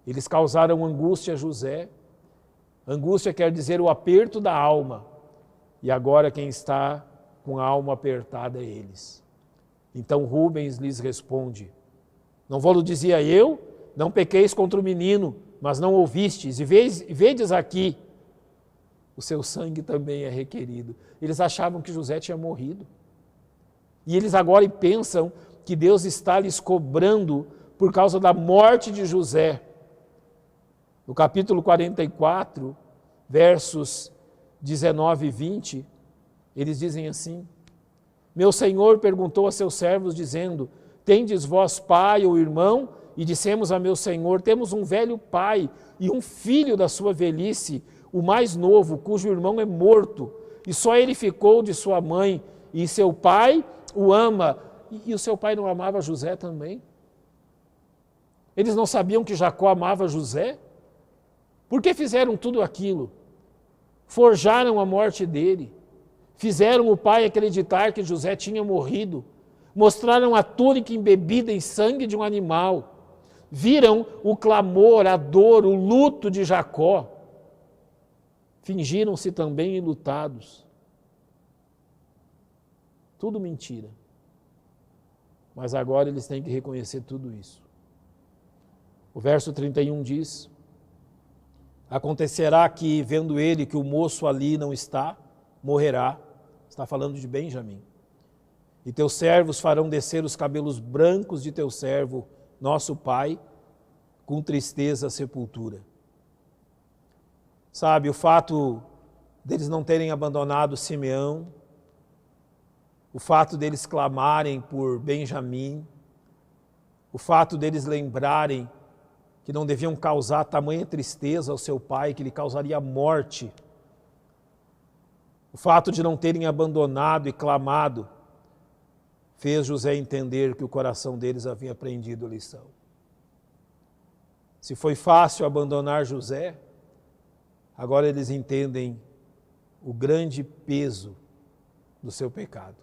Eles causaram angústia a José. Angústia quer dizer o aperto da alma. E agora quem está com a alma apertada é eles. Então Rubens lhes responde: não vou-lo dizia eu, não pequeis contra o menino, mas não ouvistes, e vedes aqui, o seu sangue também é requerido. Eles achavam que José tinha morrido. E eles agora pensam que Deus está lhes cobrando por causa da morte de José. No capítulo 44, versos 19 e 20, eles dizem assim: meu senhor perguntou a seus servos, dizendo: tendes vós pai ou irmão? E dissemos a meu senhor: temos um velho pai e um filho da sua velhice, o mais novo, cujo irmão é morto, e só ele ficou de sua mãe, e seu pai o ama. E o seu pai não amava José também? Eles não sabiam que Jacó amava José? Por que fizeram tudo aquilo? Forjaram a morte dele. Fizeram o pai acreditar que José tinha morrido. Mostraram a túnica embebida em sangue de um animal. Viram o clamor, a dor, o luto de Jacó. Fingiram-se também enlutados. Tudo mentira. Mas agora eles têm que reconhecer tudo isso. O verso 31 diz: acontecerá que, vendo ele que o moço ali não está, morrerá. Está falando de Benjamim. E teus servos farão descer os cabelos brancos de teu servo, nosso pai, com tristeza à sepultura. Sabe, o fato deles não terem abandonado Simeão, o fato deles clamarem por Benjamim, o fato deles lembrarem que não deviam causar tamanha tristeza ao seu pai, que lhe causaria morte, o fato de não terem abandonado e clamado, fez José entender que o coração deles havia aprendido a lição. Se foi fácil abandonar José, agora eles entendem o grande peso do seu pecado.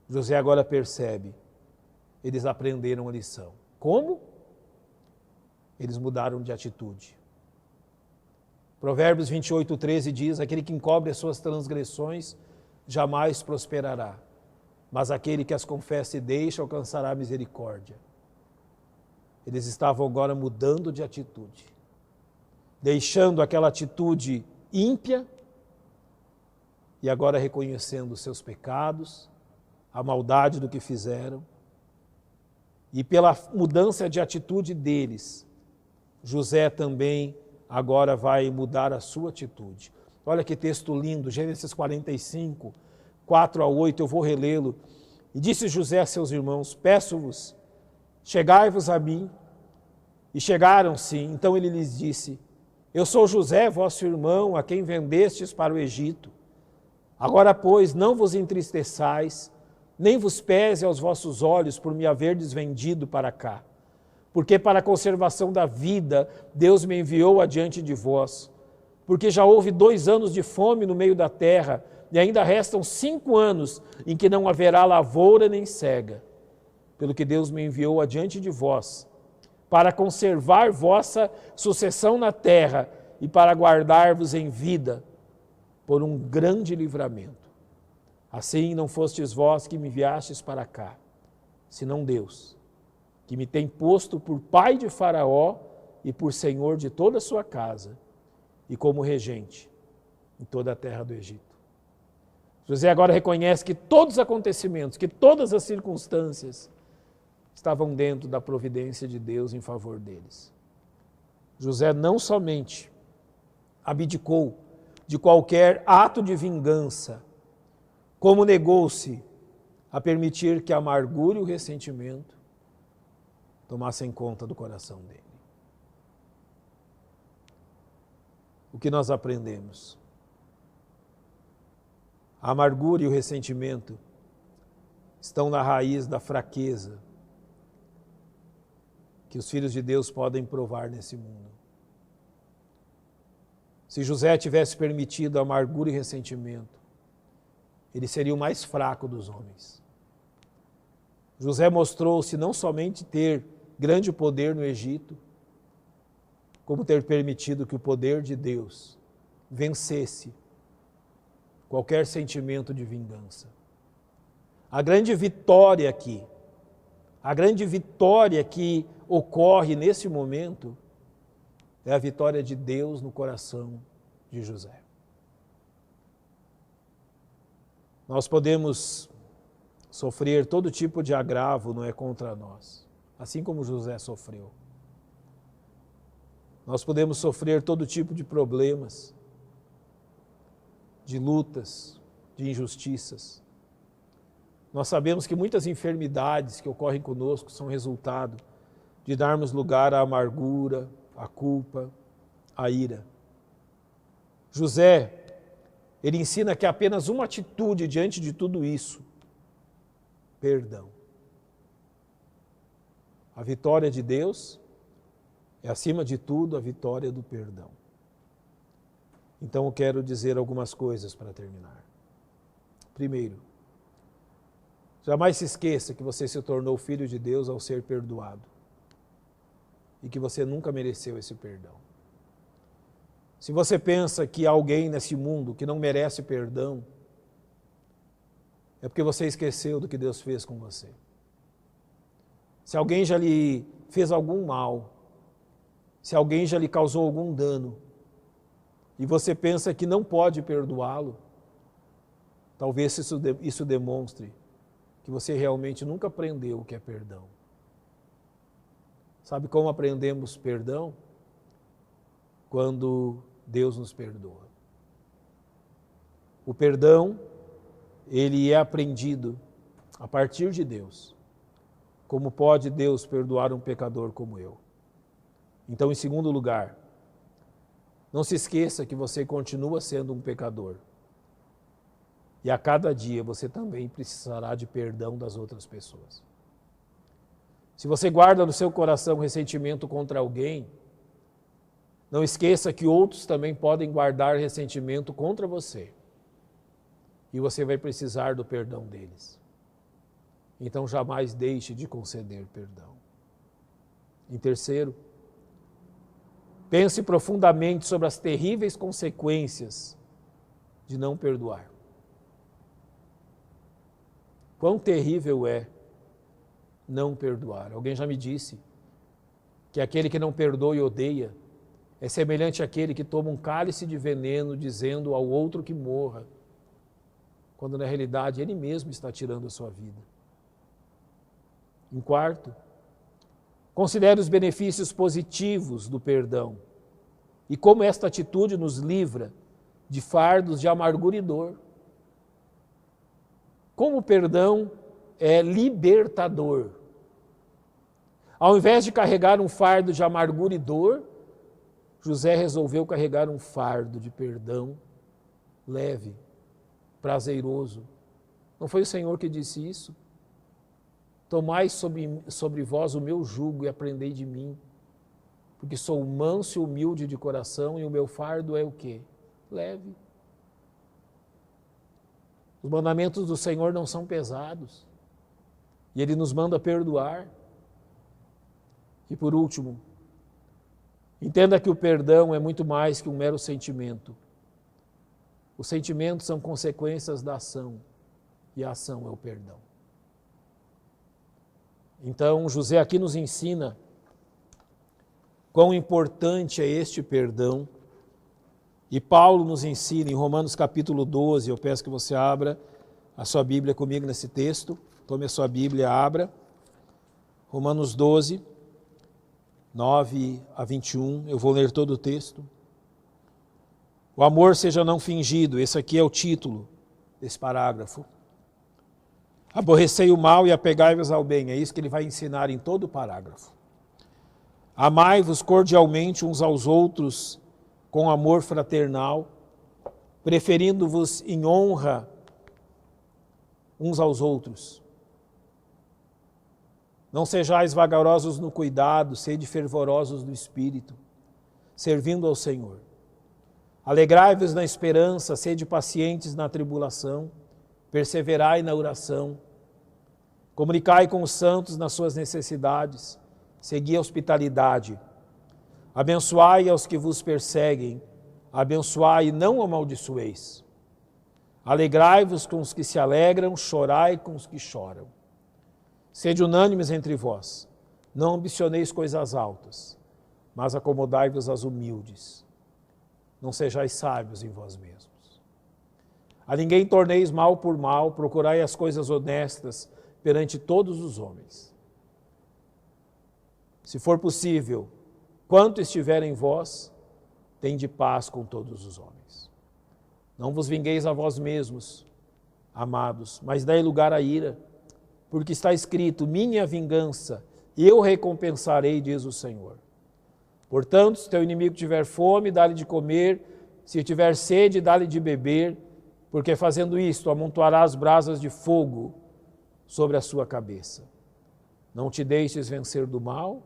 José agora percebe, eles aprenderam a lição. Como? Eles mudaram de atitude. Provérbios 28:13 diz: aquele que encobre as suas transgressões jamais prosperará, mas aquele que as confessa e deixa alcançará misericórdia. Eles estavam agora mudando de atitude, deixando aquela atitude ímpia e agora reconhecendo os seus pecados, a maldade do que fizeram. E pela mudança de atitude deles, José também agora vai mudar a sua atitude. Olha que texto lindo, Gênesis 45, 4-8, eu vou relê-lo. E disse José a seus irmãos: peço-vos, chegai-vos a mim. E chegaram-se. Então ele lhes disse: eu sou José, vosso irmão, a quem vendestes para o Egito. Agora, pois, não vos entristeçais, nem vos pese aos vossos olhos por me haverdes vendido para cá. Porque para a conservação da vida Deus me enviou adiante de vós. Porque já houve 2 anos de fome no meio da terra, e ainda restam 5 anos em que não haverá lavoura nem cega. Pelo que Deus me enviou adiante de vós, para conservar vossa sucessão na terra e para guardar-vos em vida por um grande livramento. Assim não fostes vós que me enviastes para cá, senão Deus, que me tem posto por pai de Faraó e por senhor de toda a sua casa e como regente em toda a terra do Egito. José agora reconhece que todos os acontecimentos, que todas as circunstâncias estavam dentro da providência de Deus em favor deles. José não somente abdicou de qualquer ato de vingança, como negou-se a permitir que a amargura e o ressentimento tomassem conta do coração dele. O que nós aprendemos? A amargura e o ressentimento estão na raiz da fraqueza que os filhos de Deus podem provar nesse mundo. Se José tivesse permitido amargura e ressentimento, ele seria o mais fraco dos homens. José mostrou-se não somente ter grande poder no Egito, como ter permitido que o poder de Deus vencesse qualquer sentimento de vingança. A grande vitória aqui, a grande vitória que ocorre nesse momento é a vitória de Deus no coração de José. Nós podemos sofrer todo tipo de agravo, não é contra nós, assim como José sofreu. Nós podemos sofrer todo tipo de problemas, de lutas, de injustiças. Nós sabemos que muitas enfermidades que ocorrem conosco são resultado de darmos lugar à amargura, à culpa, à ira. José, ele ensina que há apenas uma atitude diante de tudo isso: perdão. A vitória de Deus é, acima de tudo, a vitória do perdão. Então eu quero dizer algumas coisas para terminar. Primeiro, jamais se esqueça que você se tornou filho de Deus ao ser perdoado e que você nunca mereceu esse perdão. Se você pensa que há alguém nesse mundo que não merece perdão, é porque você esqueceu do que Deus fez com você. Se alguém já lhe fez algum mal, se alguém já lhe causou algum dano, e você pensa que não pode perdoá-lo, talvez isso demonstre que você realmente nunca aprendeu o que é perdão. Sabe como aprendemos perdão? Quando Deus nos perdoa. O perdão, ele é aprendido a partir de Deus. Como pode Deus perdoar um pecador como eu? Então, em segundo lugar, não se esqueça que você continua sendo um pecador. E a cada dia você também precisará de perdão das outras pessoas. Se você guarda no seu coração ressentimento contra alguém, não esqueça que outros também podem guardar ressentimento contra você. E você vai precisar do perdão deles. Então jamais deixe de conceder perdão. Em terceiro, pense profundamente sobre as terríveis consequências de não perdoar. Quão terrível é não perdoar. Alguém já me disse que aquele que não perdoa e odeia é semelhante àquele que toma um cálice de veneno dizendo ao outro que morra, quando na realidade ele mesmo está tirando a sua vida. Em quarto, considere os benefícios positivos do perdão e como esta atitude nos livra de fardos de amargura e dor. Como o perdão é libertador. Ao invés de carregar um fardo de amargura e dor, José resolveu carregar um fardo de perdão leve, prazeroso. Não foi o Senhor que disse isso? Tomai sobre vós o meu jugo e aprendei de mim, porque sou manso e humilde de coração e o meu fardo é o quê? Leve. Os mandamentos do Senhor não são pesados e Ele nos manda perdoar. E por último, entenda que o perdão é muito mais que um mero sentimento. Os sentimentos são consequências da ação e a ação é o perdão. Então, José aqui nos ensina quão importante é este perdão. E Paulo nos ensina em Romanos capítulo 12, eu peço que você abra a sua Bíblia comigo nesse texto. Tome a sua Bíblia, abra. Romanos 12, 9 a 21, eu vou ler todo o texto. O amor seja não fingido, esse aqui é o título desse parágrafo. Aborrecei o mal e apegai-vos ao bem, é isso que ele vai ensinar em todo o parágrafo. Amai-vos cordialmente uns aos outros com amor fraternal, preferindo-vos em honra uns aos outros. Não sejais vagarosos no cuidado, sede fervorosos no espírito, servindo ao Senhor. Alegrai-vos na esperança, sede pacientes na tribulação, perseverai na oração. Comunicai com os santos nas suas necessidades, segui a hospitalidade. Abençoai aos que vos perseguem, abençoai e não amaldiçoeis. Alegrai-vos com os que se alegram, chorai com os que choram. Sede unânimes entre vós, não ambicioneis coisas altas, mas acomodai-vos às humildes. Não sejais sábios em vós mesmos. A ninguém torneis mal por mal, procurai as coisas honestas perante todos os homens. Se for possível, quanto estiver em vós, tende paz com todos os homens. Não vos vingueis a vós mesmos, amados, mas dai lugar à ira, porque está escrito, minha vingança, eu recompensarei, diz o Senhor. Portanto, se teu inimigo tiver fome, dá-lhe de comer, se tiver sede, dá-lhe de beber, porque fazendo isto, amontoarás brasas de fogo sobre a sua cabeça. Não te deixes vencer do mal,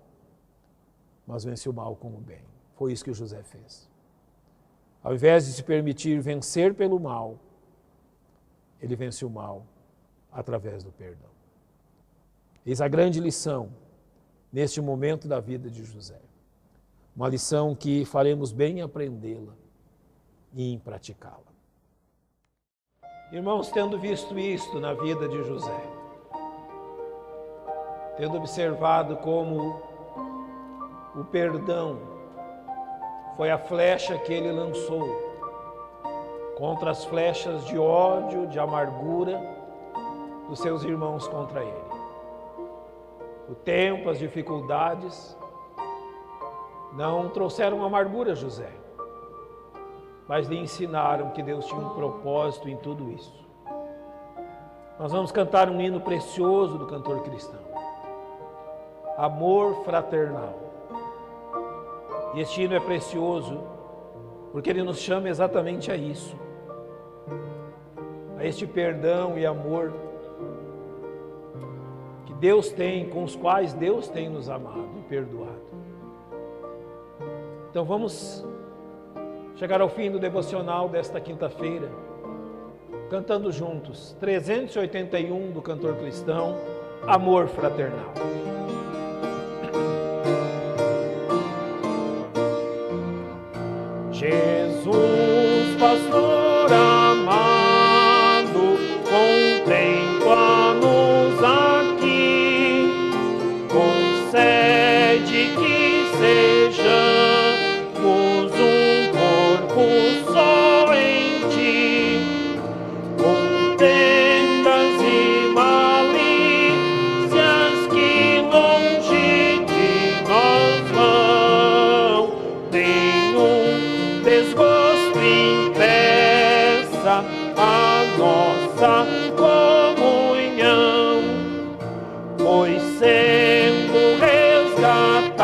mas vence o mal com o bem. Foi isso que José fez. Ao invés de se permitir vencer pelo mal, ele vence o mal através do perdão. Eis a grande lição neste momento da vida de José. Uma lição que faremos bem em aprendê-la e em praticá-la. Irmãos, tendo visto isto na vida de José, tendo observado como o perdão foi a flecha que ele lançou contra as flechas de ódio, de amargura dos seus irmãos contra ele. O tempo, as dificuldades não trouxeram amargura a José, mas lhe ensinaram que Deus tinha um propósito em tudo isso. Nós vamos cantar um hino precioso do cantor cristão, Amor Fraternal. E este hino é precioso porque ele nos chama exatamente a isso, a este perdão e amor que Deus tem, com os quais Deus tem nos amado e perdoado. Então vamos chegar ao fim do devocional desta quinta-feira, cantando juntos, 381 do cantor cristão, Amor Fraternal. Jesus, pastor amado, contempla-nos aqui, concede que sejamos um corpo só em ti, contendas e malícias que longe de nós vão, nenhum desgosto impeça a nossa comunhão, pois sendo resgatados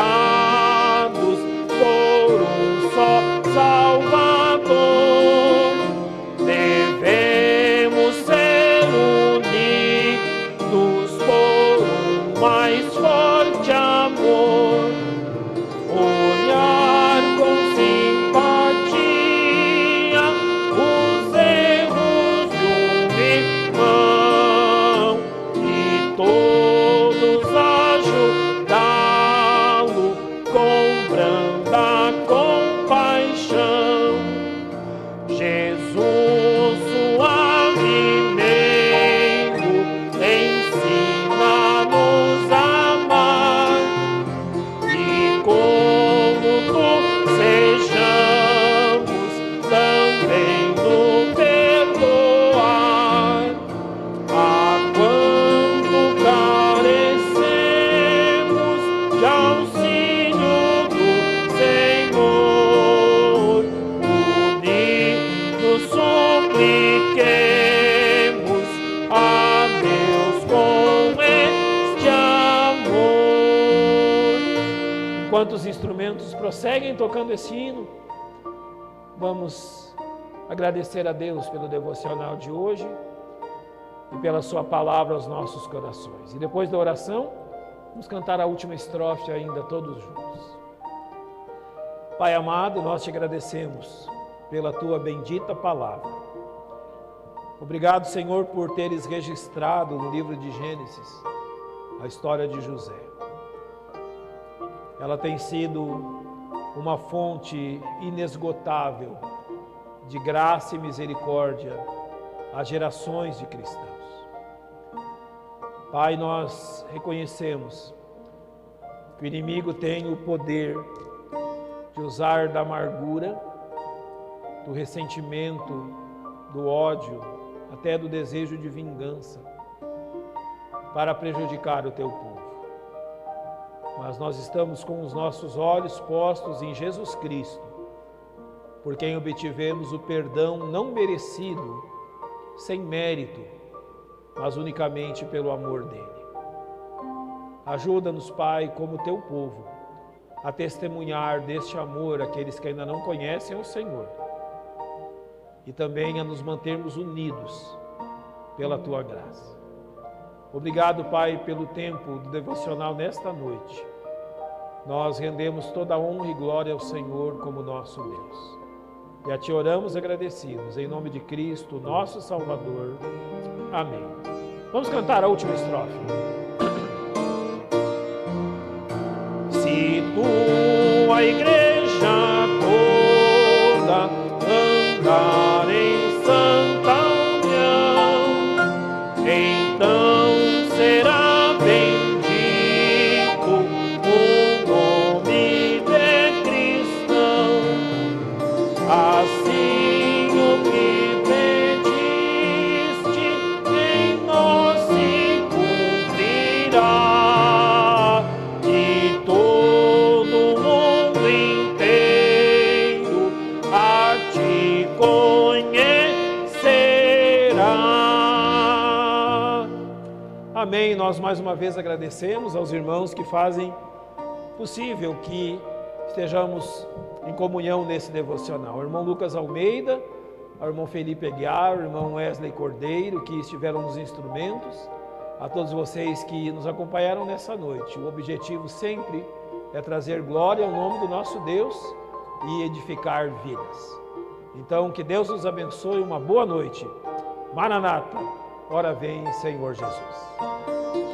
por um só Salvador, devemos ser unidos por um mais forte amor, olhar com simpatia os erros de um irmão e todos ajudá-lo com branda compaixão. Jesus, suavemente, ensina-nos a amar e como tu sejamos também no perdoar. Ah, quando carecemos de auxílio do Senhor, unidos supliquemos a Deus com este amor. Enquanto os instrumentos prosseguem tocando esse hino, vamos agradecer a Deus pelo devocional de hoje e pela sua palavra aos nossos corações. E depois da oração, vamos cantar a última estrofe ainda todos juntos. Pai amado, nós te agradecemos pela tua bendita palavra. Obrigado, Senhor, por teres registrado no livro de Gênesis a história de José. Ela tem sido uma fonte inesgotável de graça e misericórdia às gerações de cristãos. Pai, nós reconhecemos que o inimigo tem o poder de usar da amargura, do ressentimento, do ódio, até do desejo de vingança, para prejudicar o teu povo. Mas nós estamos com os nossos olhos postos em Jesus Cristo, por quem obtivemos o perdão não merecido, sem mérito, mas unicamente pelo amor dele. Ajuda-nos, Pai, como teu povo, a testemunhar deste amor àqueles que ainda não conhecem o Senhor e também a nos mantermos unidos pela tua graça. Obrigado, Pai, pelo tempo do devocional nesta noite. Nós rendemos toda a honra e glória ao Senhor como nosso Deus. E a Ti oramos agradecidos, em nome de Cristo, nosso Salvador. Amém. Vamos cantar a última estrofe. Se tua igreja toda andar em santa união, então será bendito o nome de cristão. Assim o que pediste em nós se cumprirá. Amém. Nós mais uma vez agradecemos aos irmãos que fazem possível que estejamos em comunhão nesse devocional. O irmão Lucas Almeida, o irmão Felipe Aguiar, o irmão Wesley Cordeiro, que estiveram nos instrumentos, a todos vocês que nos acompanharam nessa noite. O objetivo sempre é trazer glória ao nome do nosso Deus e edificar vidas. Então, que Deus nos abençoe, uma boa noite. Maranata, ora vem, Senhor Jesus.